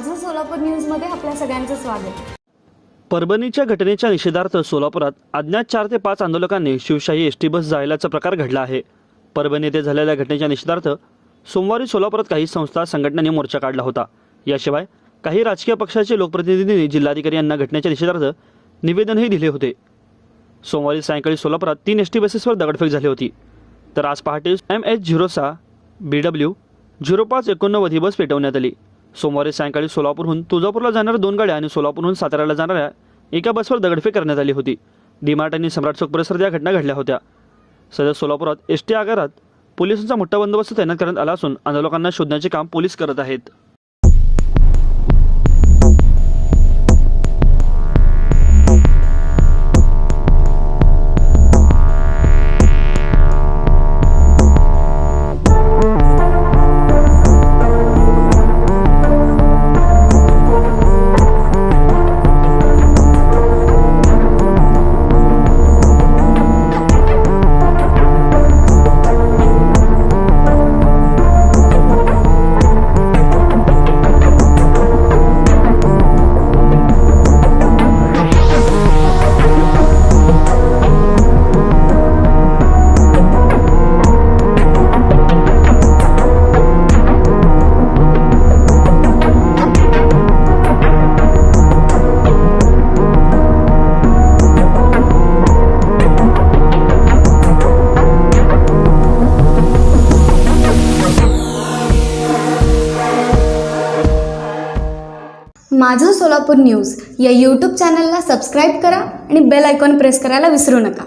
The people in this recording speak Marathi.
माझं सोलापूर न्यूजमध्ये आपल्या सगळ्यांचं स्वागत। परभणीच्या घटनेच्या निषेधार्थ सोलापुरात अज्ञात 4 ते 5 आंदोलकांनी शिवशाही एसटी बस जाळल्याचा प्रकार घडला आहे। परभणी येथे झालेल्या घटनेच्या निषेधार्थ सोमवारी सोलापुरात काही संस्था संघटनांनी मोर्चा काढला होता। याशिवाय काही राजकीय पक्षाचे लोकप्रतिनिधींनी जिल्हाधिकारी यांना घटनेच्या निषेधार्थ निवेदनही दिले होते। सोमवारी सायंकाळी सोलापुरात 3 एसटी बसेसवर दगडफेक झाली होती, तर आज पहाटे MH06 BW 0589 ही बस पेटवण्यात आली। सोमवारी सायंकाळी सोलापूरहून तुळजापूरला जाणाऱ्या 2 गाड्या आणि सोलापूरहून साताऱ्याला जाणाऱ्या एका बसवर दगडफेक करण्यात आली होती। डीमार्ट आणि सम्राट चौक परिसरात या घटना घडल्या होत्या। सध्या सोलापुरात एसटी आगारात पोलिसांचा मोठा बंदोबस्त तैनात करण्यात आला असून आंदोलकांना शोधण्याचे काम पोलीस करत आहेत। माझं सोलापूर न्यूज या यूट्यूब चॅनलला सबस्क्राईब करा आणि बेल आयकॉन प्रेस करायला विसरू नका।